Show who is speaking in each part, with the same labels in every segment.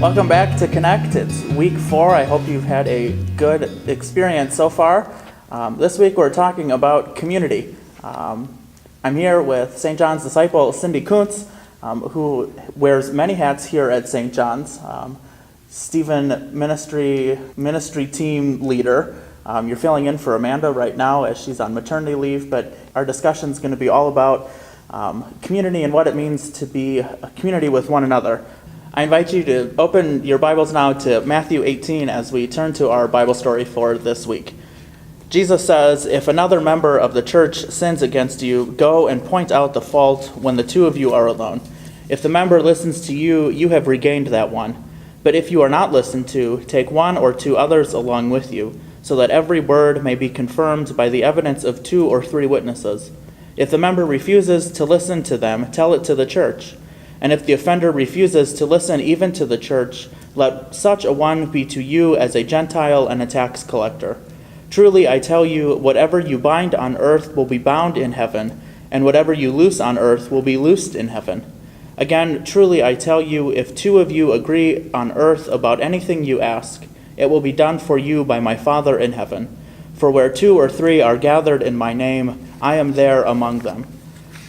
Speaker 1: Welcome back to Connect. It's week 4. I hope you've had a good experience so far. This week we're talking about community. I'm here with St. John's disciple Cindy Kuntz, who wears many hats here at St. John's. Stephen ministry team leader. You're filling in for Amanda right now as she's on maternity leave, but our discussion is going to be all about community and what it means to be a community with one another. I invite you to open your Bibles now to Matthew 18 as we turn to our Bible story for this week. Jesus says, "If another member of the church sins against you, go and point out the fault when the two of you are alone. If the member listens to you, you have regained that one. But if you are not listened to, take one or two others along with you, so that every word may be confirmed by the evidence of 2 or 3 witnesses. If the member refuses to listen to them, tell it to the church. And if the offender refuses to listen even to the church, let such a one be to you as a Gentile and a tax collector. Truly, I tell you, whatever you bind on earth will be bound in heaven, and whatever you loose on earth will be loosed in heaven. Again, truly, I tell you, if 2 of you agree on earth about anything you ask, it will be done for you by my Father in heaven. For where 2 or 3 are gathered in my name, I am there among them."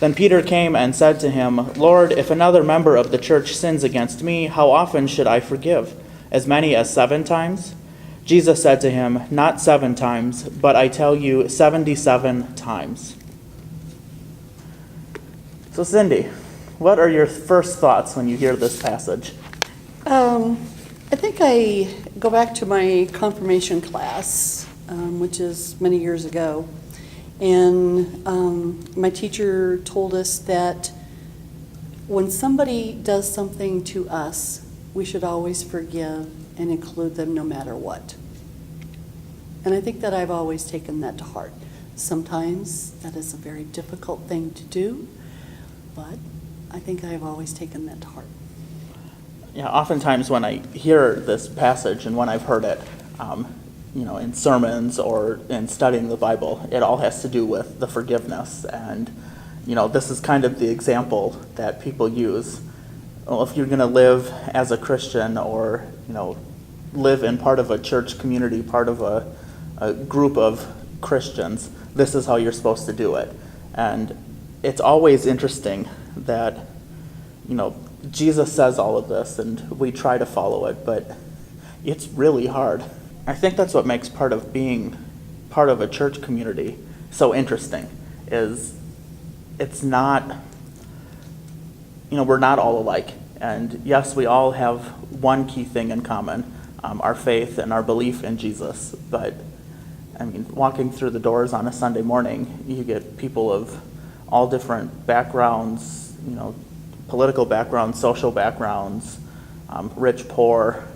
Speaker 1: Then Peter came and said to him, "Lord, if another member of the church sins against me, how often should I forgive? As many as 7 times?" Jesus said to him, "Not 7 times, but I tell you 77 times." So Cindy, what are your first thoughts when you hear this passage?
Speaker 2: I think I go back to my confirmation class, which is many years ago. And my teacher told us that when somebody does something to us, we should always forgive and include them no matter what. And I think that I've always taken that to heart. Sometimes that is a very difficult thing to do, but I think I've always taken that to heart.
Speaker 1: Yeah, oftentimes when I hear this passage and when I've heard it, in sermons or in studying the Bible, it all has to do with the forgiveness. And, this is kind of the example that people use. Well, if you're going to live as a Christian or, live in part of a church community, part of a group of Christians, this is how you're supposed to do it. And it's always interesting that, Jesus says all of this and we try to follow it, but it's really hard. I think that's what makes part of being part of a church community so interesting, is it's not, we're not all alike. And yes, we all have one key thing in common, our faith and our belief in Jesus. But, walking through the doors on a Sunday morning, you get people of all different backgrounds, political backgrounds, social backgrounds, rich, poor.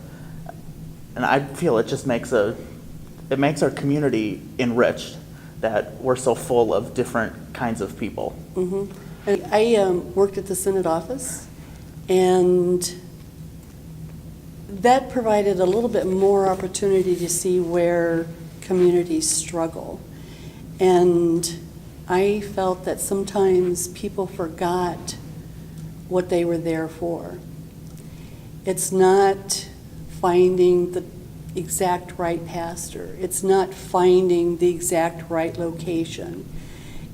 Speaker 1: And I feel it just makes our community enriched, that we're so full of different kinds of people.
Speaker 2: Mm-hmm. And I worked at the Synod office, and that provided a little bit more opportunity to see where communities struggle. And I felt that sometimes people forgot what they were there for. It's not finding the exact right pastor. It's not finding the exact right location.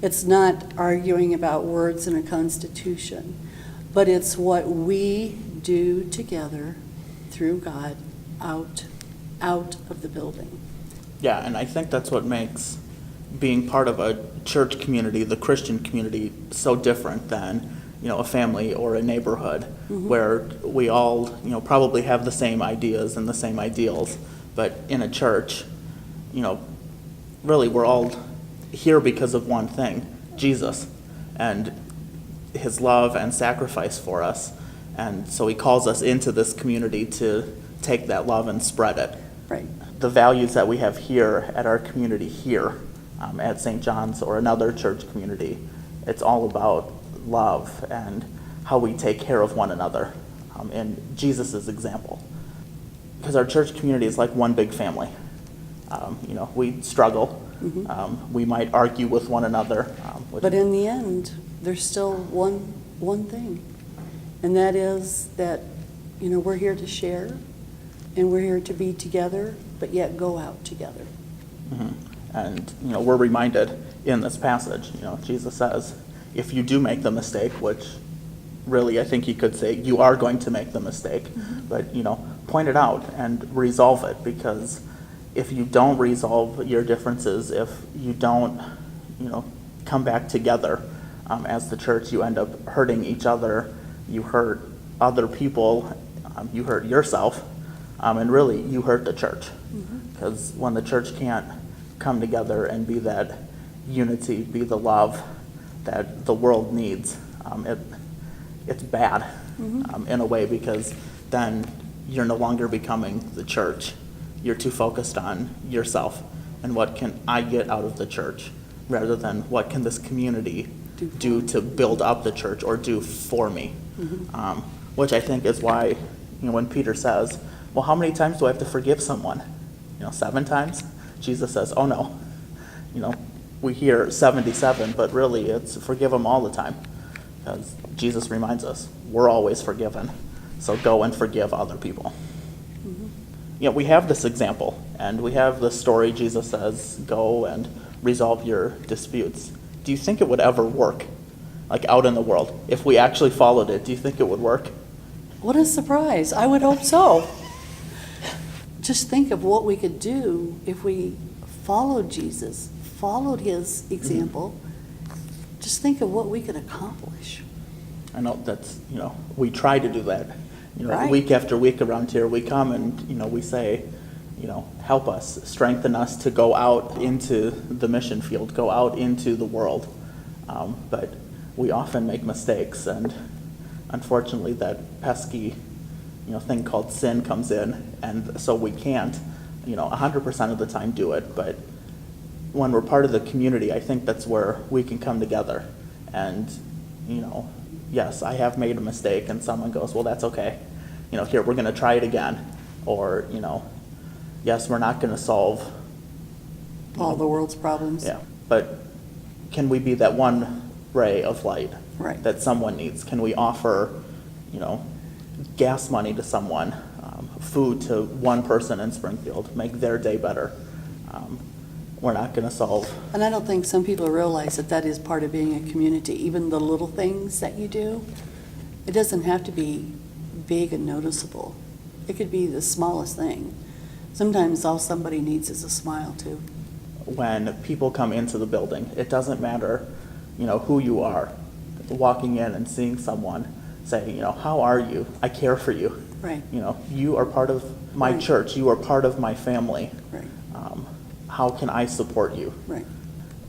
Speaker 2: It's not arguing about words in a constitution, but it's what we do together through God out of the building.
Speaker 1: Yeah, and I think that's what makes being part of a church community, the Christian community, so different than a family or a neighborhood, mm-hmm. where we all, probably have the same ideas and the same ideals. But in a church, really we're all here because of one thing, Jesus, and his love and sacrifice for us. And so he calls us into this community to take that love and spread it.
Speaker 2: Right.
Speaker 1: The values that we have here at our community here, at St. John's or another church community, it's all about love and how we take care of one another, in Jesus' example. Because our church community is like one big family. We struggle. Mm-hmm. We might argue with one another.
Speaker 2: But in the end, there's still one thing, and that is that we're here to share, and we're here to be together, but yet go out together.
Speaker 1: And, we're reminded in this passage, Jesus says, if you do make the mistake, which really I think he could say, you are going to make the mistake, but, point it out and resolve it, because if you don't resolve your differences, if you don't, come back together as the church, you end up hurting each other, you hurt other people, you hurt yourself, and really you hurt the church. Because when the church can't come together and be that unity, be the love that the world needs, it's bad in a way, because then you're no longer becoming the church. You're too focused on yourself and what can I get out of the church, rather than what can this community do to build up the church or do for me. Which I think is why, when Peter says, well, how many times do I have to forgive someone? 7 times? Jesus says, oh no. We hear 77, but really it's forgive them all the time. Because Jesus reminds us, we're always forgiven. So go and forgive other people. We have this example, and we have the story. Jesus says, go and resolve your disputes. Do you think it would ever work, like out in the world? If we actually followed it, do you think it would work?
Speaker 2: What a surprise. I would hope so. Just think of what we could do if we followed Jesus, followed his example. Just think of what we could accomplish.
Speaker 1: I know that's, we try to do that.
Speaker 2: Right.
Speaker 1: Week after week around here, we come and, we say, help us, strengthen us to go out into the mission field, go out into the world. But we often make mistakes, and unfortunately that pesky, thing called sin comes in, and so we can't, 100% of the time do it. But when we're part of the community, I think that's where we can come together. And, yes, I have made a mistake, and someone goes, well, that's okay. Here, we're going to try it again. Or, yes, we're not going to solve
Speaker 2: all the world's problems.
Speaker 1: Yeah, but can we be that one ray of light that someone needs? Can we offer, gas money to someone, food to one person in Springfield, make their day better? We're not going to solve.
Speaker 2: And I don't think some people realize that that is part of being a community. Even the little things that you do, it doesn't have to be big and noticeable. It could be the smallest thing. Sometimes all somebody needs is a smile too.
Speaker 1: When people come into the building, it doesn't matter, who you are. Walking in and seeing someone say, how are you? I care for you.
Speaker 2: Right.
Speaker 1: You are part of my church. You are part of my family.
Speaker 2: Right.
Speaker 1: How can I support you?
Speaker 2: Right.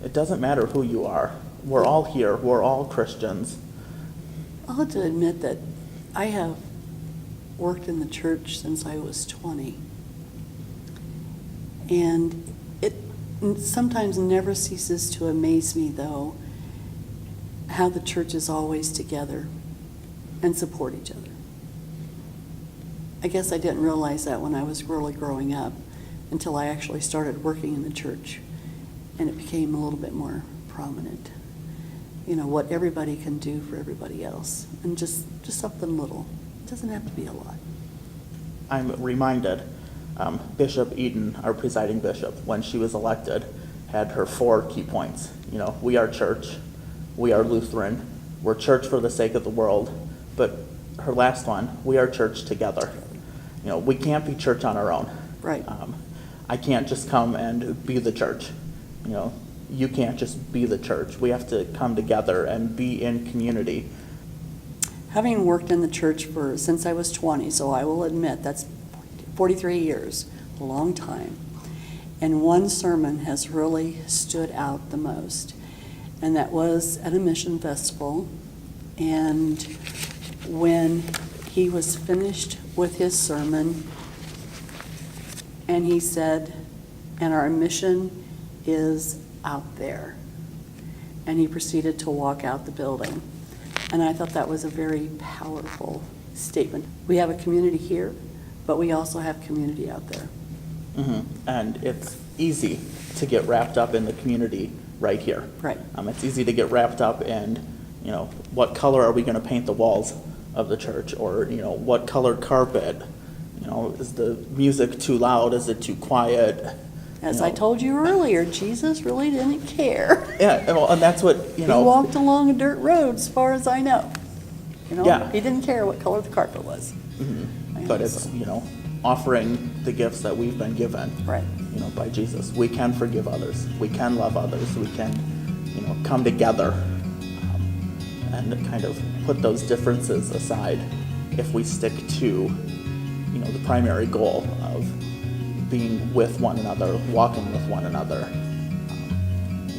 Speaker 1: It doesn't matter who you are. We're all here. We're all Christians.
Speaker 2: I'll have to admit that I have worked in the church since I was 20. And it sometimes never ceases to amaze me, though, how the church is always together and support each other. I guess I didn't realize that when I was really growing up until I actually started working in the church, and it became a little bit more prominent. What everybody can do for everybody else, and just something little. It doesn't have to be a lot.
Speaker 1: I'm reminded, Bishop Eaton, our presiding bishop, when she was elected, had her 4 key points. We are church, we are Lutheran, we're church for the sake of the world, but her last one, we are church together. We can't be church on our own.
Speaker 2: Right.
Speaker 1: I can't just come and be the church. You can't just be the church. We have to come together and be in community.
Speaker 2: Having worked in the church since I was 20, so I will admit that's 43 years, a long time. And one sermon has really stood out the most, and that was at a mission festival. And when he was finished with his sermon, and he said, and our mission is out there. And he proceeded to walk out the building. And I thought that was a very powerful statement. We have a community here, but we also have community out there.
Speaker 1: And it's easy to get wrapped up in the community right here.
Speaker 2: Right.
Speaker 1: It's easy to get wrapped up in, what color are we going to paint the walls of the church, or what colored carpet, is the music too loud, is it too quiet?
Speaker 2: As I told you earlier, Jesus really didn't care.
Speaker 1: Yeah, well, and that's what
Speaker 2: He walked along a dirt road, as far as I know.
Speaker 1: Yeah.
Speaker 2: He didn't care what color the carpet was.
Speaker 1: But it's offering the gifts that we've been given,
Speaker 2: Right.
Speaker 1: by Jesus. We can forgive others, we can love others, we can come together, and kind of put those differences aside if we stick to the primary goal of being with one another, walking with one another,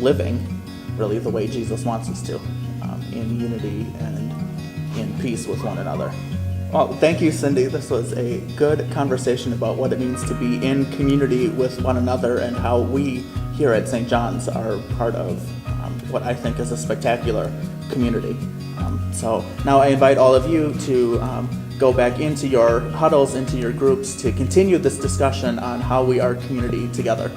Speaker 1: living really the way Jesus wants us to, in unity and in peace with one another. Well, thank you, Cindy. This was a good conversation about what it means to be in community with one another, and how we here at St. John's are part of what I think is a spectacular community. So now I invite all of you to go back into your huddles, into your groups, to continue this discussion on how we are community together.